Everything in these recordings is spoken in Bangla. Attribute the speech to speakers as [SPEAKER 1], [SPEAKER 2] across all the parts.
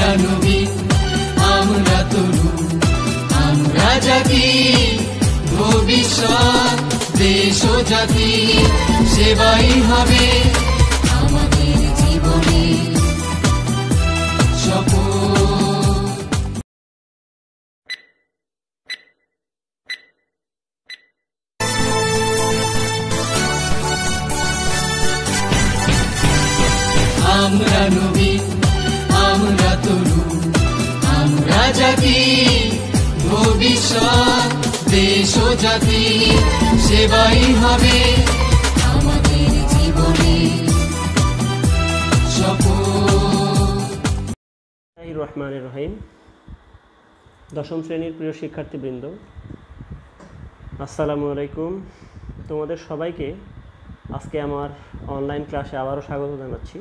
[SPEAKER 1] আমরা নবীন, আমরা তরুণ, আমরা জাতি, ভবিষ্যৎ দেশ ও জাতি সেবাই হবে আমাদের জীবনে শপথ। আমরা নবীন, আমরা তরুণ, আমরা জাতি, ভবিষ্যৎ দেশ ও জাতি সেবাই হবে আমাদের জীবনে শপথ।
[SPEAKER 2] রহমানির রহিম। দশম শ্রেণীর প্রিয় শিক্ষার্থীবৃন্দ, আসসালামু আলাইকুম। তোমাদের সবাইকে আজকে আমার অনলাইন ক্লাসে আবারও স্বাগত জানাচ্ছি।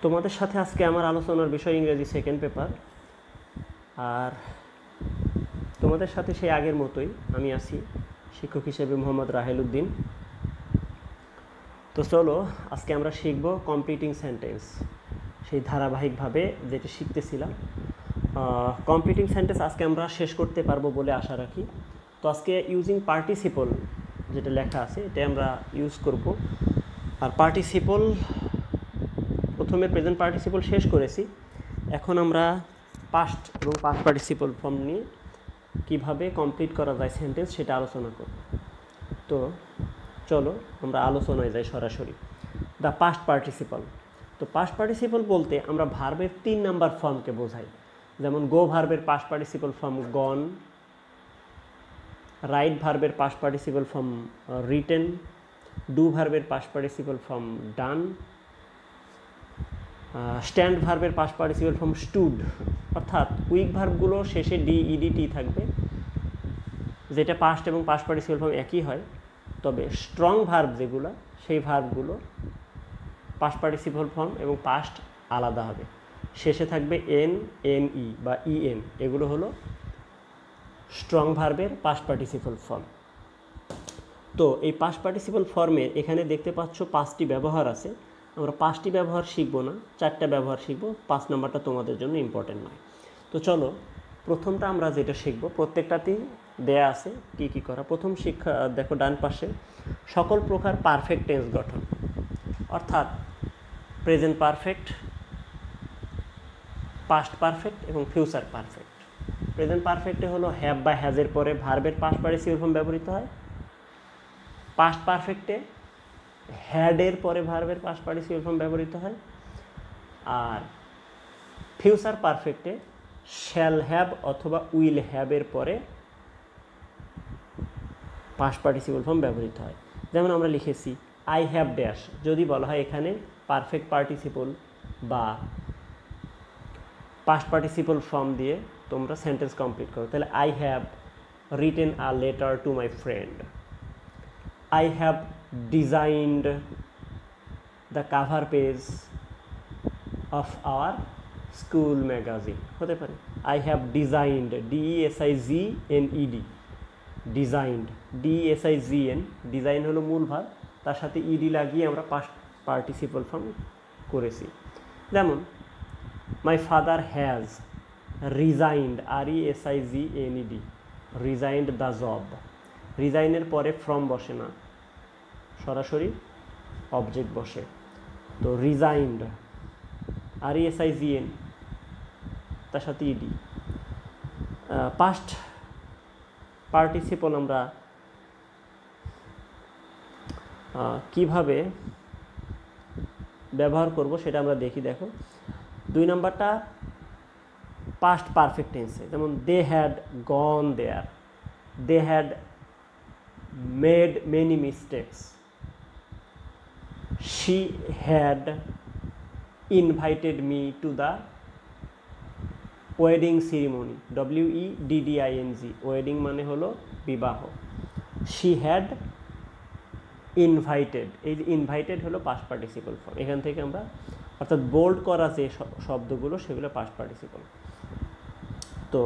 [SPEAKER 2] তোমাদের সাথে আজকে আমার আলোচনার বিষয় ইংরেজি সেকেন্ড পেপার। আর তোমাদের সাথে সেই আগের মতোই আমি আছি, শিক্ষক হিসেবে মোহাম্মদ রাহেল উদ্দিন। তো চলো আজকে আমরা শিখব কমপ্লিটিং সেন্টেন্স, সেই ধারাবাহিকভাবে যেটা শিখতেছিলাম। কমপ্লিটিং সেন্টেন্স আজকে আমরা শেষ করতে পারবো বলে আশা রাখি। তো আজকে ইউজিং পার্টিসিপল যেটা লেখা আছে এটা আমরা ইউজ করব। আর পার্টিসিপল প্রথমে প্রেজেন্ট পার্টিসিপল শেষ করেছি, এখন আমরা পাস্ট এবং পাস্ট পার্টিসিপল ফর্ম নিয়ে কিভাবে কমপ্লিট করা যায় সেন্টেন্স সেটা আলোচনা করব। তো চলো আমরা আলোচনায় যাই সরাসরি। The past participle. তো পাস্ট পার্টিসিপল বলতে আমরা ভার্বের 3 নাম্বার ফর্মকে বোঝাই। যেমন গো ভার্বের পাস্ট পার্টিসিপল ফর্ম গন, রাইট ভার্বের past participle form written, do ভার্বের পাস্ট পার্টিসিপল ফর্ম ডান, স্ট্যান্ড ভার্বের পাস্ট পার্টিসিপল ফর্ম স্টুড। অর্থাৎ উইক ভার্বগুলো শেষে ডিইডিটি থাকবে, যেটা পাস্ট এবং পাস্ট পার্টিসিপল ফর্ম একই হয়। তবে স্ট্রং ভার্ব যেগুলো, সেই ভার্বগুলো পাস্ট পার্টিসিপল ফর্ম এবং পাস্ট আলাদা হবে। শেষে থাকবে এন, এনই বা ইএন, এগুলো হলো স্ট্রং ভার্বের পাস্ট পার্টিসিপল ফর্ম। তো এই পাস্ট পার্টিসিপল ফর্মে এখানে দেখতে পাচ্ছ 5টি ব্যবহার আছে। আমরা 5টি ব্যবহার শিখবো না, 4টা ব্যবহার শিখবো। 5 নাম্বারটা তোমাদের জন্য ইম্পর্টেন্ট নয়। তো চলো প্রথমটা আমরা যেটা শিখবো, প্রত্যেকটাতেই দেয়া আছে কি কি করা। প্রথম শিক্ষা দেখো ডান পাশে, সকল প্রকার পারফেক্ট টেন্স গঠন, অর্থাৎ প্রেজেন্ট পারফেক্ট, পাস্ট পারফেক্ট এবং ফিউচার পারফেক্ট। প্রেজেন্ট পারফেক্টে হলো হ্যাভ বা হ্যাজের পরে ভার্বের পাস্ট পার্টিসিপল ফর্ম ব্যবহৃত হয়। পাস্ট পারফেক্টে হ্যাডের পরে ভার্বের পাস্ট পার্টিসিপল ফর্ম ব্যবহৃত হয়। আর ফিউচার পারফেক্টে শ্যাল হ্যাভ অথবা উইল হ্যাভের পরে পাস্ট পার্টিসিপল ফর্ম ব্যবহৃত হয়। যেমন আমরা লিখেছি আই হ্যাভ ড্যাশ, যদি বলা হয় এখানে পারফেক্ট পার্টিসিপল বা পাস্ট পার্টিসিপল ফর্ম দিয়ে তোমরা সেন্টেন্স কমপ্লিট করো, তাহলে I have written a letter to my friend, I have designed the cover page of our school magazine হতে পারে। I have designed, D-E-S-I-G-N-E-D, designed, D-E-S-I-G-N, design হলো মূল ভার্ব, তার সাথে ইডি লাগিয়ে আমরা পাস্ট পার্টিসিপল ফর্ম করেছি। যেমন my father has resigned, R-E-S-I-G-N-E-D, resigned the job। রিজাইনের পরে ফ্রম বসে না, সরাসরি অবজেক্ট বসে। তো রিজাইন্ড, R-E-S-I-G-N, তার সাথে ইডি। পাস্ট পার্টিসিপল আমরা কিভাবে ব্যবহার করব সেটা আমরা দেখি। দেখো 2 নাম্বারটা পাস্ট পারফেক্ট টেন্সে, যেমন they had gone there, they had made many mistakes, she had invited me to the wedding ceremony, W-E-D-D-I-N-G, wedding মানে হলো বিবাহ। she had invited, এই যে invited হলো পাস্ট পার্টিসিপল ফর্ম। এখান থেকে আমরা অর্থাৎ বোল্ড করা যে শব্দগুলো সেগুলো পাস্ট পার্টিসিপল। তো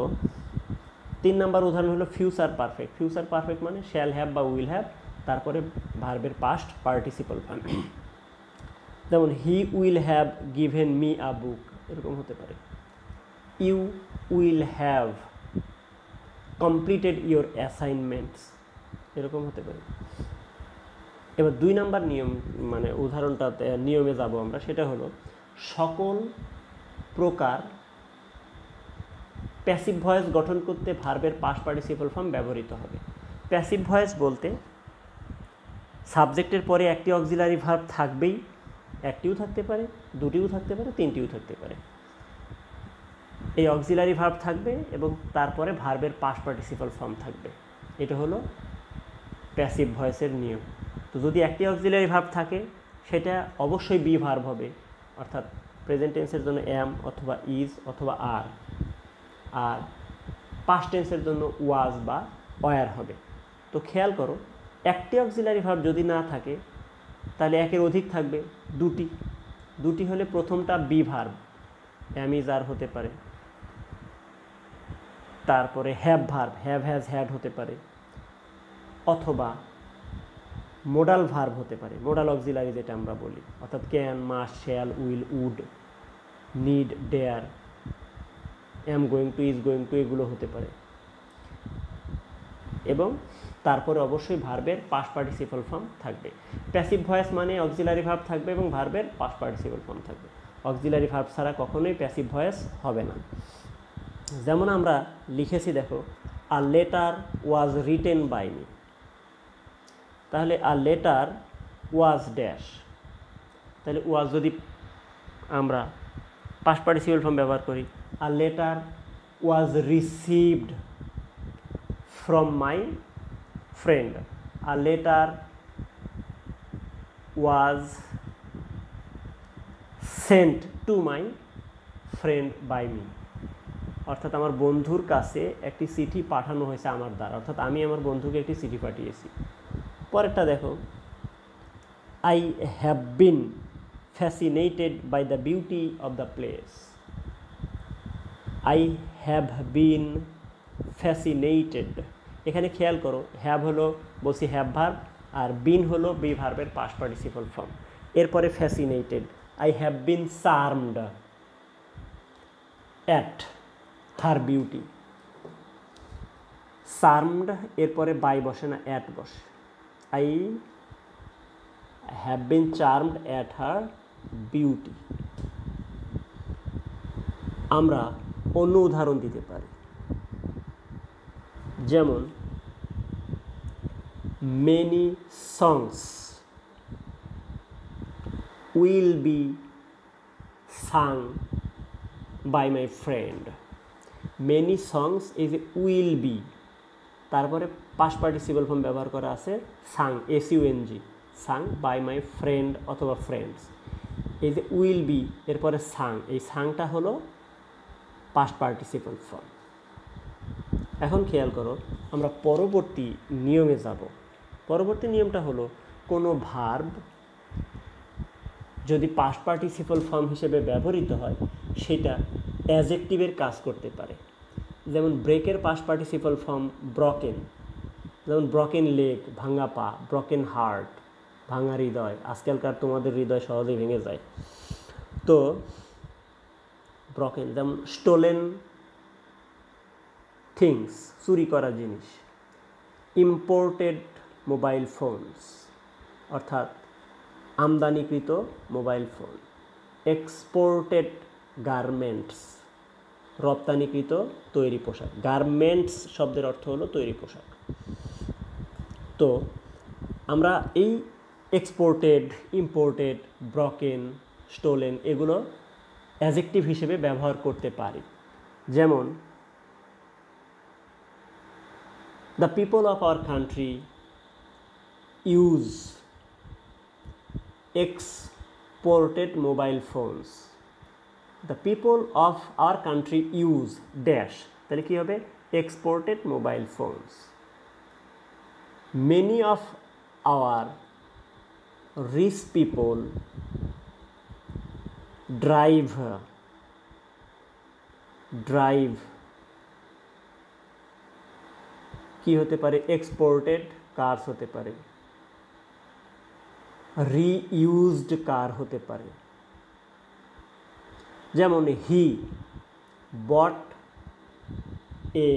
[SPEAKER 2] 3 নাম্বার উদাহরণ হলো ফিউচার পারফেক্ট। ফিউচার পারফেক্ট মানে শ্যাল হ্যাভ বা উইল হ্যাভ, তারপরে ভার্বের পাস্ট পার্টিসিপল ফর্ম। যেমন he will have given me a book, এরকম হতে পারে। You will have completed your assignments, এরকম হতে পারে। এবার 2 নাম্বার নিয়ম, মানে উদাহরণটাতে নিয়মে যাব আমরা, সেটা হলো সকল প্রকার প্যাসিভ ভয়েস গঠন করতে ভার্বের পাস্ট পার্টিসিপল ফর্ম ব্যবহৃত হবে। প্যাসিভ ভয়েস বলতে সাবজেক্টের পরে একটি অক্সিলারি ভার্ব থাকবেই, একটিও থাকতে পারে, দুটিও থাকতে পারে, তিনটিও থাকতে পারে। এই অক্সিলারি ভার্ব থাকবে এবং তারপরে ভার্বের পাস্ট পার্টিসিপল ফর্ম থাকবে। এটা হলো প্যাসিভ ভয়েসের নিয়ম। তো যদি একটি অক্সিলারি ভার্ব থাকে সেটা অবশ্যই বি ভার্ব হবে, অর্থাৎ প্রেজেন্ট টেন্সের জন্য অ্যাম অথবা ইজ অথবা আর, আর পাস্ট টেন্সের জন্য ওয়াজ বা ওয়ার হবে। তো খেয়াল করো, একটি অক্সিলারি ভার্ব যদি না থাকে তাহলে একের অধিক থাকবে দুটি। দুটি হলে প্রথমটা বি ভার্ব, অ্যাম ইজ আর হতে পারে, তারপরে have verb, have has had হতে পারে, অথবা মোডাল ভার্ব হতে পারে, মোডাল অক্সিলারি যেটা আমরা বলি, অর্থাৎ can, must, shall, will, would, need, dare, am going to, is going to, এগুলো হতে পারে। এবং তারপরে অবশ্যই ভার্বের পাস্ট পার্টিসিপল ফর্ম থাকবে। প্যাসিভ ভয়েস মানে অক্সিলারি ভার্ব থাকবে এবং ভার্বের পাস্ট পার্টিসিপল ফর্ম থাকবে। অক্সিলারি ভার্ব ছাড়া কখনোই প্যাসিভ ভয়েস হবে না। যেমন আমরা লিখেছি, দেখো, a letter was written by me, তাহলে আ লেটার ওয়াজ ড্যাশ, তাহলে ওয়াজ যদি আমরা পাস্ট পার্টিসিপল ফর্ম ব্যবহার করি, a letter was received from my friend, a letter was sent to my friend by me, অর্থাৎ আমার বন্ধুর কাছে একটি চিঠি পাঠানো হয়েছে আমার দ্বারা, অর্থাৎ আমি আমার বন্ধুকে একটি চিঠি পাঠিয়েছি। পরেরটা দেখো, I have been fascinated by the beauty of the place, I have been fascinated. এখানে খেয়াল করো, হ্যাভ হলো বলছি হ্যাভ ভার্ব, আর বিন হলো বি ভার্বের পাস্ট পার্টিসিপল ফর্ম। এরপরে fascinated, I have been charmed at her beauty, charmed এরপরে বাই বসে না, অ্যাট বসে। I have been charmed at her beauty. আমরা অন্য উদাহরণ দিতে পারি, যেমন many songs will be sung by my friend. Many songs এই যে উইল বি, তারপরে পাস্ট পার্টিসিপল ফর্ম ব্যবহার করা আছে sung, S U N G, sung by my friend অথবা ফ্রেন্ডস। এই যে উইল বি এরপরে সাং, এই সাংটা হলো পাস্ট পার্টিসিপল ফর্ম। এখন খেয়াল করো, আমরা পরবর্তী নিয়মে যাব। পরবর্তী নিয়মটা হলো, কোনো ভার্ব যদি পাস্ট পার্টিসিপল ফর্ম হিসেবে ব্যবহৃত হয় সেটা অ্যাজেক্টিভের কাজ করতে পারে। যেমন ব্রেকের পাস্ট পার্টিসিপল ফর্ম ব্রকেন, যেমন ব্রকেন লেগ, ভাঙা পা, ব্রকেন হার্ট, ভাঙা হৃদয়। আজকালকার তোমাদের হৃদয় সহজেই ভেঙে যায়। তো ব্রকেন, যেমন স্টোলেন থিংস, চুরি করা জিনিস। ইম্পোর্টেড মোবাইল ফোনস, অর্থাৎ আমদানিকৃত মোবাইল ফোন। এক্সপোর্টেড গার্মেন্টস, রপ্তানিকৃত তৈরি পোশাক। গার্মেন্টস শব্দের অর্থ হলো তৈরি পোশাক। তো আমরা এই এক্সপোর্টেড, ইম্পোর্টেড, ব্রকেন, স্টোলেন এগুলো অ্যাজেক্টিভ হিসেবে ব্যবহার করতে পারি। যেমন the people of our country use exported mobile phones. The people of our country use dash, তাহলে কি হবে? Exported mobile phones. Many of our rich people drive কি হতে পারে? এক্সপোর্টেড কার্স হতে পারে। রিইউজড কার হতে পারে, যেমন হি বট এ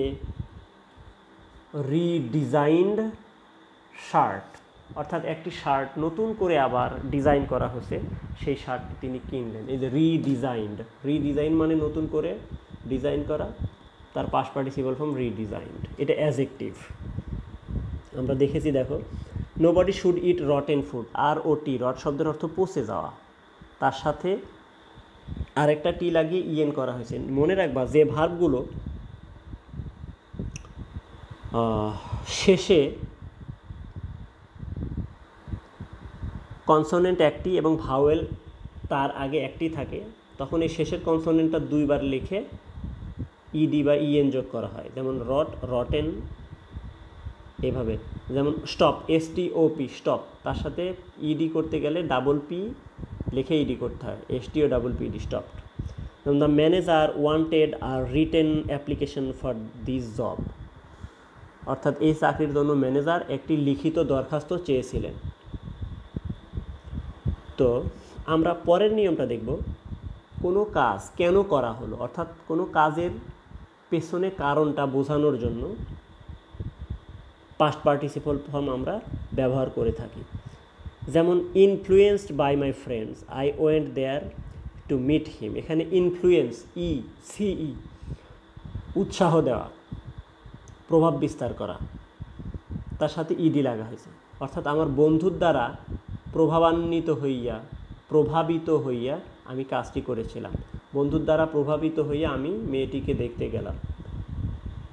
[SPEAKER 2] রিডিজাইনড শার্ট, অর্থাৎ একটি শার্ট নতুন করে আবার ডিজাইন করা হয়েছে, সেই শার্টটি তিনি কিনলেন। এই যে রিডিজাইনড, রিডিজাইন মানে নতুন করে ডিজাইন করা, তার পাস্ট পার্টিসিপল ফর্ম রিডিজাইনড, এটা অ্যাডজেক্টিভ। আমরা দেখেছি, দেখো nobody should eat rotten food, R O T, rot শব্দের অর্থ পচে যাওয়া, তার সাথে আরেকটা টি লাগিয়ে ইএন করা হয়েছে। মনে রাখবা যে ভার্বগুলো শেষে কনসোনেন্ট একটি এবং ভাওয়েল তার আগে একটি থাকে, তখন এই শেষের কনসোনেন্টটা দুইবার লিখে ইডি বা ইএন যোগ করা হয়। যেমন রট, রটেন, এভাবে। যেমন স্টপ, এসটিওপি, স্টপ, তার সাথে ইডি করতে গেলে ডাবল পি লিখে ইডি করতে হয়, S T O double P ED, stopped. যেমন দ্য ম্যানেজার ওয়ান্টেড আর written application for this job, অর্থাৎ এই চাকরির জন্য ম্যানেজার একটি লিখিত দরখাস্ত চেয়েছিলেন। তো আমরা পরের নিয়মটা দেখব, কোনো কাজ কেন করা হলো, অর্থাৎ কোনো কাজের পেছনে কারণটা বোঝানোর জন্য পাস্ট পার্টিসিপল ফর্ম আমরা ব্যবহার করে থাকি। যেমন influenced by my friends, I went there to meet him, এখানে ইনফ্লুয়েন্স, সিই, উৎসাহ দেওয়া, প্রভাব বিস্তার করা, তার সাথে ইডি লাগা হয়েছে, অর্থাৎ আমার বন্ধুর দ্বারা প্রভাবিত হইয়া আমি কাজটি করেছিলাম। বন্ধুর দ্বারা প্রভাবিত হইয়া আমি মেয়েটিকে দেখতে গেলাম,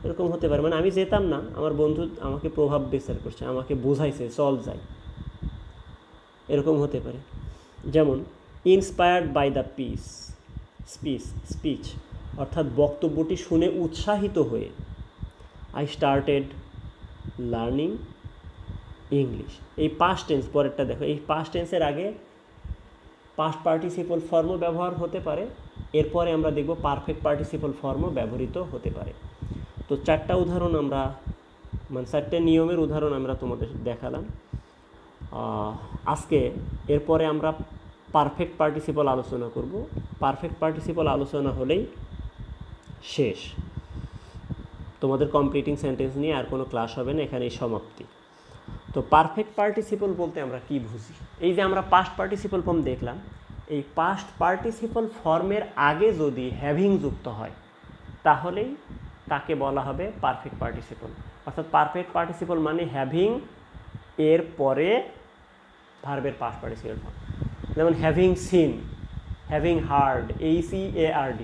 [SPEAKER 2] এরকম হতে পারে। মানে আমি যেতাম না, আমার বন্ধু আমাকে প্রভাব বিস্তার করছে, আমাকে বোঝাইছে চল যাই, এরকম হতে পারে। যেমন ইন্সপায়ার্ড বাই দ্য স্পিচ, অর্থাৎ বক্তব্যটি শুনে উৎসাহিত হয়ে আই স্টার্টেড লার্নিং ইংলিশ। এই পাস্ট টেন্স, পরেরটা দেখো, এই পাস্ট টেন্সের আগে পাস্ট পার্টিসিপল ফর্মও ব্যবহার হতে পারে, এরপরে আমরা দেখব পারফেক্ট পার্টিসিপল ফর্মও ব্যবহৃত হতে পারে। তো চারটা উদাহরণ আমরা, মানে চারটে নিয়মের উদাহরণ আমরা তোমাদের দেখালাম আজকে। এরপরে আমরা পারফেক্ট পার্টিসিপল আলোচনা করব। পারফেক্ট পার্টিসিপল আলোচনা হলেই শেষ, তোমাদের কমপ্লিটিং সেন্টেন্স নিয়ে আর কোনো ক্লাস হবে না, এখানেই সমাপ্তি। তো পারফেক্ট পার্টিসিপল বলতে আমরা কি বুঝি? এই যে আমরা পাস্ট পার্টিসিপল ফর্ম দেখলাম, এই পাস্ট পার্টিসিপল ফর্মের আগে যদি হ্যাভিং যুক্ত হয় তাহলেই তাকে বলা হবে পারফেক্ট পার্টিসিপল। অর্থাৎ পারফেক্ট পার্টিসিপল মানে হ্যাভিং এর পরে ভার্বের পাস্ট পার্টিসিপল ফর্ম। যেমন having scene, having hard, HEARD,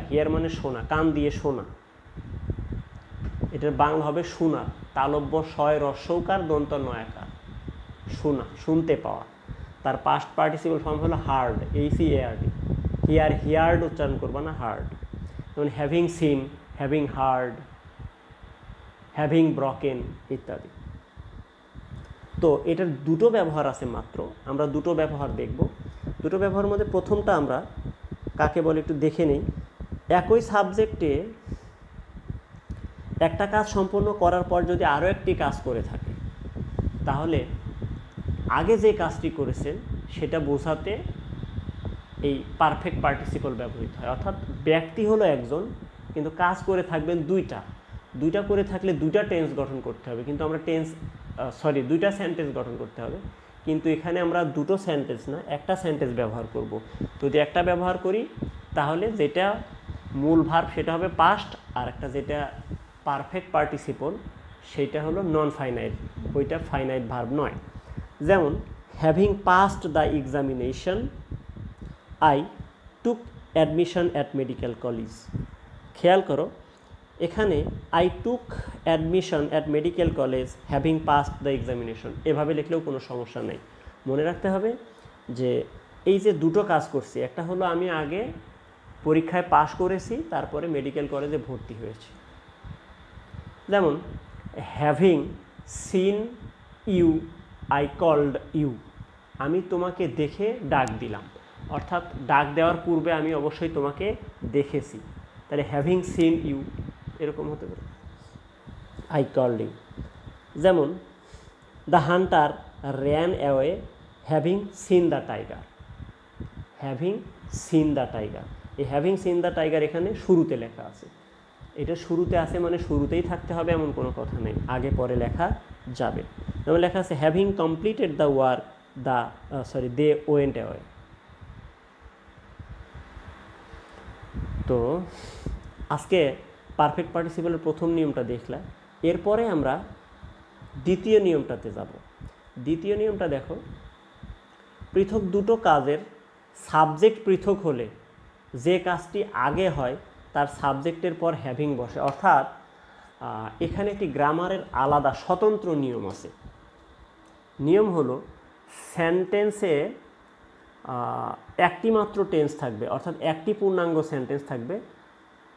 [SPEAKER 2] here মানে শোনা, কান দিয়ে শোনা, এটার বাংলা হবে শোনা, তালব্য শয় রস্যকার দন্ত নয়াকার, শোনা, শুনতে পাওয়া। তার পাস্ট পার্টিসিপল ফর্ম হলো হার্ড, HEARD, হিয়ার্ড উচ্চারণ করবা না, হার্ড। যেমন having scene, having hard, having broken ইত্যাদি। তো এটার দুটো ব্যবহার আছে মাত্র, আমরা দুটো ব্যবহার দেখব। দুটো ব্যবহারের মধ্যে প্রথমটা আমরা কাকে বলে একটু দেখে নিই। একই সাবজেক্টে একটা কাজ সম্পন্ন করার পর যদি আরও একটি কাজ করে থাকে, তাহলে আগে যে কাজটি করেছেন সেটা বোঝাতে এই পারফেক্ট পার্টিসিপল ব্যবহৃত হয়। অর্থাৎ ব্যক্তি হলো একজন, কিন্তু কাজ করে থাকবেন দুইটা করে থাকলে দুইটা টেন্স গঠন করতে হবে, কিন্তু আমরা দুইটা সেন্টেন্স গঠন করতে হবে, কিন্তু এখানে আমরা দুটো সেন্টেন্স না, একটা সেন্টেন্স ব্যবহার করব। যদি একটা ব্যবহার করি তাহলে যেটা মূল ভার্ব সেটা হবে পাস্ট, আর একটা যেটা পারফেক্ট পার্টিসিপল সেটা হলো নন ফাইনাইট, ওইটা ফাইনাইট ভার্ব নয়। যেমন having past the examination I took admission at medical college. খেয়াল করো, এখানে I took admission at medical college having past the examination, এভাবে লিখলেও কোনো সমস্যা নেই। মনে রাখতে হবে যে এই যে দুটো কাজ করছি, একটা হলো আমি আগে পরীক্ষায় পাশ করেছি, তারপরে মেডিকেল কলেজে ভর্তি হয়েছি। যেমন having seen you I called you, আমি তোমাকে দেখে ডাক দিলাম, অর্থাৎ ডাক দেওয়ার পূর্বে আমি অবশ্যই তোমাকে দেখেছি, তাহলে হ্যাভিং সিন ইউ এরকম হতে পারে, আই কল্ড ইউ। যেমন the Hunter ran away having seen the tiger. Having seen the tiger, এই হ্যাভিং সিন দ্য টাইগার এখানে শুরুতে লেখা আছে। এটা শুরুতে আছে মানে শুরুতেই থাকতে হবে এমন কোনো কথা নেই, আগে পরে লেখা যাবে। যেমন লেখা আছে having completed the work they went away. তো আজকে পারফেক্ট পার্টিসিপেলের প্রথম নিয়মটা দেখলাম, এরপরে আমরা দ্বিতীয় নিয়মটাতে যাব। দ্বিতীয় নিয়মটা দেখো, পৃথক দুটো কাজের সাবজেক্ট পৃথক হলে যে কাজটি আগে হয় তার সাবজেক্টের পর হ্যাভিং বসে। অর্থাৎ এখানে একটি গ্রামারের আলাদা স্বতন্ত্র নিয়ম আছে। নিয়ম হলো সেন্টেন্সে একটি মাত্র টেন্স থাকবে, অর্থাৎ একটি পূর্ণাঙ্গ সেন্টেন্স থাকবে,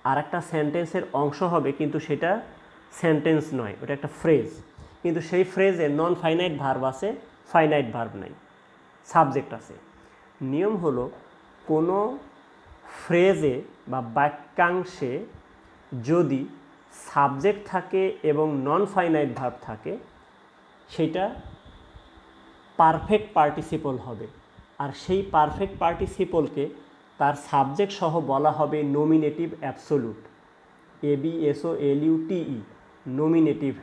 [SPEAKER 2] আর একটা সেন্টেন্সের অংশ হবে কিন্তু সেটা সেন্টেন্স নয়, ওটা একটা ফ্রেজ। কিন্তু সেই ফ্রেজে নন ফাইনাইট ভার্ব আছে, ফাইনাইট ভার্ব নাই, সাবজেক্ট আছে। নিয়ম হলো কোনো ফ্রেজে বা বাক্যাংশে যদি সাবজেক্ট থাকে এবং নন ফাইনাইট ভার্ব থাকে সেটা পারফেক্ট পার্টিসিপল হবে, আর সেই পারফেক্ট পার্টিসিপলকে তার সাবজেক্ট সহ বলা হবে nominative absolute, ABSOLUTE, nominative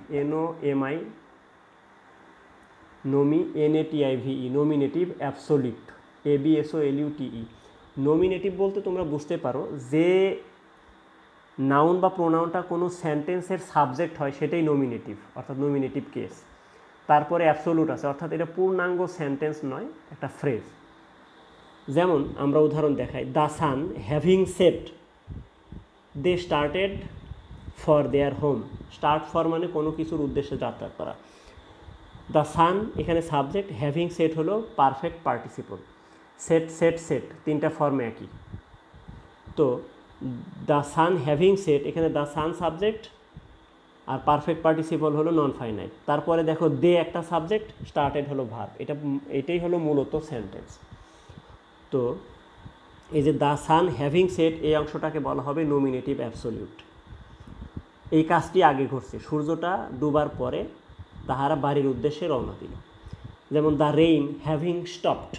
[SPEAKER 2] NOMI NATIVE, nominative absolute, ABSOLUTE। Nominative বলতে তোমরা বুঝতে পারো যে নাউন বা প্রোনাউনটা কোনো সেন্টেন্সের সাবজেক্ট হয় সেটাই নমিনেটিভ, অর্থাৎ নমিনেটিভ কেস। তারপরে অ্যাবসোলুট আছে, অর্থাৎ এটা পূর্ণাঙ্গ সেন্টেন্স নয়, একটা ফ্রেজ। যেমন আমরা উদাহরণ দেখাই, the sun having set they started for their home. Start for মানে কোনো কিছুর উদ্দেশ্যে যাত্রা করা। দ্য সান এখানে সাবজেক্ট, হ্যাভিং সেট হলো perfect participle. Set set set তিনটা ফর্মে একই। তো দ্য সান হ্যাভিং সেট, এখানে দ্য সান সাবজেক্ট আর পারফেক্ট পার্টিসিপল হলো নন ফাইনাইট। তারপরে দেখো দে একটা সাবজেক্ট, স্টার্টেড হলো ভার্ব। এটাই হলো মূলত সেন্টেন্স। তো এই যে দ্য সান হ্যাভিং সেট, এই অংশটাকে বলা হবে নমিনেটিভ অ্যাবসোলিউট। এই কাজটি আগে ঘটছে, সূর্যটা ডুবার পরে তাহারা বাড়ির উদ্দেশ্যে রওনা দিল। যেমন the rain having stopped,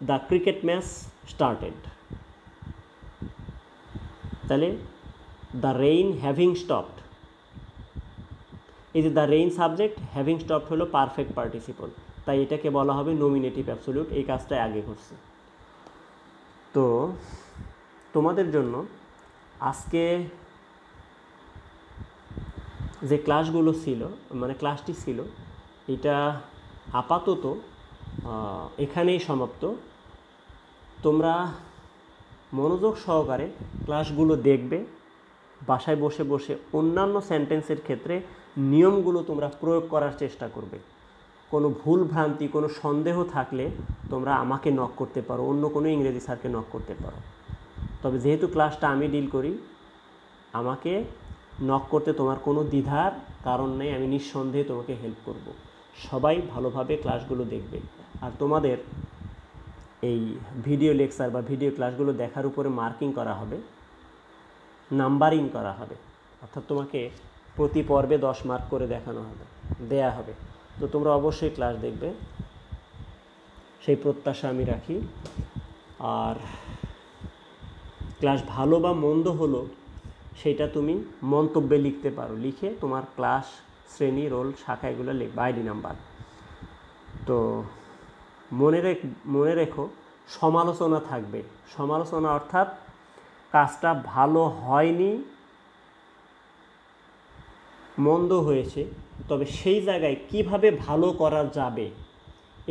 [SPEAKER 2] the cricket match started. তাহলে দ্য রেইন হ্যাভিং স্টপড, এই যে the rain subject, having stopped হলো পারফেক্ট পার্টিসিপল, তাই এটাকে বলা হবে নমিনেটিভ অ্যাবসোলিউট। এই কাজটাই আগে ঘটছে। তো তোমাদের জন্য আজকে যে ক্লাসগুলো ছিল, মানে ক্লাসটি ছিল, এটা আপাতত এখানেই সমাপ্ত। তোমরা মনোযোগ সহকারে ক্লাসগুলো দেখবে, বাসায় বসে বসে অন্যান্য সেন্টেন্সের ক্ষেত্রে নিয়মগুলো তোমরা প্রয়োগ করার চেষ্টা করবে। কোনো ভুল ভ্রান্তি, কোনো সন্দেহ থাকলে তোমরা আমাকে নক করতে পারো, অন্য কোনো ইংরেজি স্যারকে নক করতে পারো। তবে যেহেতু ক্লাসটা আমি ডিল করি, আমাকে নক করতে তোমার কোনো দ্বিধার কারণ নেই, আমি নিঃসন্দেহে তোমাকে হেল্প করব। সবাই ভালোভাবে ক্লাসগুলো দেখবে। আর তোমাদের এই ভিডিও লেকচার বা ভিডিও ক্লাসগুলো দেখার উপরে মার্কিং করা হবে, নাম্বারিং করা হবে, অর্থাৎ তোমাকে প্রতি পর্বে 10 মার্ক করে দেয়া হবে। তো তোমরা অবশ্যই ক্লাস দেখবে, সেই প্রত্যাশা আমি রাখি। আর ক্লাস ভালো বা মন্দ হলো সেটা তুমি মন্তব্যে লিখতে পারো, লিখে তোমার ক্লাস, শ্রেণী, রোল, শাখা এগুলো লিখবে, আইডি নাম্বার। তো মনে রেখো সমালোচনা থাকবে। সমালোচনা অর্থাৎ কাজটা ভালো হয়নি, মন্দ হয়েছে, তবে সেই জায়গায় কিভাবে ভালো করা যাবে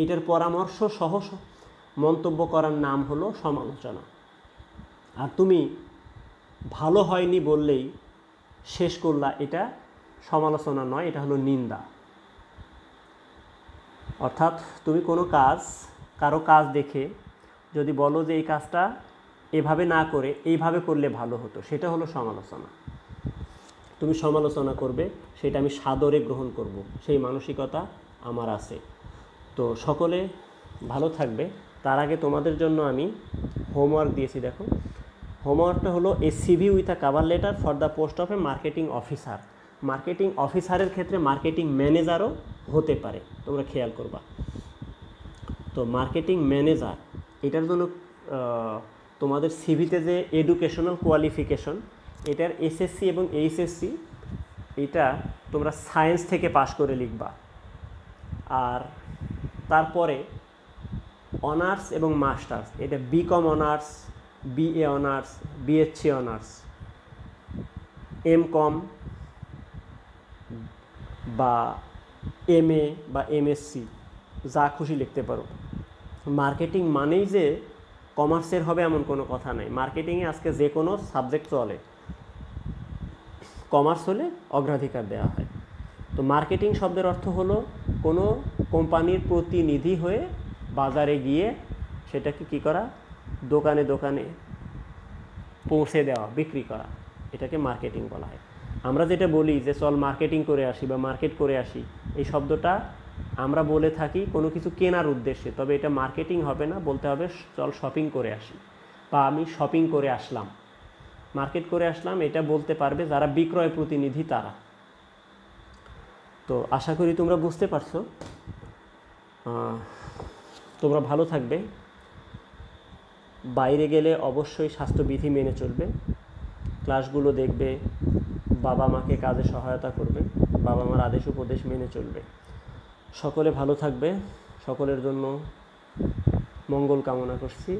[SPEAKER 2] এটার পরামর্শ সহ মন্তব্য করার নাম হলো সমালোচনা। আর তুমি ভালো হয়নি বললেই শেষ করলা, এটা সমালোচনা নয়, এটা হলো নিন্দা। অর্থাৎ তুমি কোনো কারো কাজ দেখে যদি বলো যে এই কাজটা এভাবে না করে এইভাবে করলে ভালো হতো, সেটা হলো সমালোচনা। তুমি সমালোচনা করবে, সেটা আমি সাদরে গ্রহণ করব, সেই মানসিকতা আমার আছে। তো সকলে ভালো থাকবে। তার আগে তোমাদের জন্য আমি হোমওয়ার্ক দিয়েছি, দেখো হোমওয়ার্কটা হলো a CV with a cover letter for the post of a marketing officer. Marketing অফিসারের ক্ষেত্রে মার্কেটিং ম্যানেজারও হতে পারে, তোমরা খেয়াল করবা। তো মার্কেটিং ম্যানেজার এটার জন্য তোমাদের সিভিতে যে এডুকেশনাল কোয়ালিফিকেশন, এটার এসএসসি এবং এইচএসসি এটা তোমরা সায়েন্স থেকে পাশ করে লিখবা। আর তারপরে অনার্স এবং মাস্টার্স, এটা BCom honours, BA honours, BSc honours, MCom বা এমএ বা এমএসসি, যা খুশি লিখতে পারো। মার্কেটিং মানেই যে কমার্সের হবে এমন কোনো কথা নাই। মার্কেটিংয়ে আজকে যে কোনো সাবজেক্ট চলে, কমার্স হলে অগ্রাধিকার দেওয়া হয়। তো মার্কেটিং শব্দের অর্থ হলো কোনো কোম্পানির প্রতিনিধি হয়ে বাজারে গিয়ে সেটাকে কী করা, দোকানে দোকানে পৌঁছে দেওয়া, বিক্রি করা, এটাকে মার্কেটিং বলা হয়। আমরা যেটা বলি যে চল মার্কেটিং করে আসি বা মার্কেট করে আসি, এই শব্দটা আমরা বলে থাকি কোনো কিছু কেনার উদ্দেশ্যে, তবে এটা মার্কেটিং হবে না, বলতে হবে চল শপিং করে আসি বা আমি শপিং করে আসলাম, মার্কেট করে আসলাম, এটা বলতে পারবে যারা বিক্রয় প্রতিনিধি তারা। তো আশা করি তোমরা বুঝতে পারছো। তোমরা ভালো থাকবে, বাইরে গেলে অবশ্যই স্বাস্থ্যবিধি মেনে চলবে, ক্লাসগুলো দেখবে, বাবা মাকে কাজে সহায়তা করবে, বাবা মার আদেশ উপদেশ মেনে চলবে। সকলে ভালো থাকবে, সকলের জন্য মঙ্গল কামনা করছি।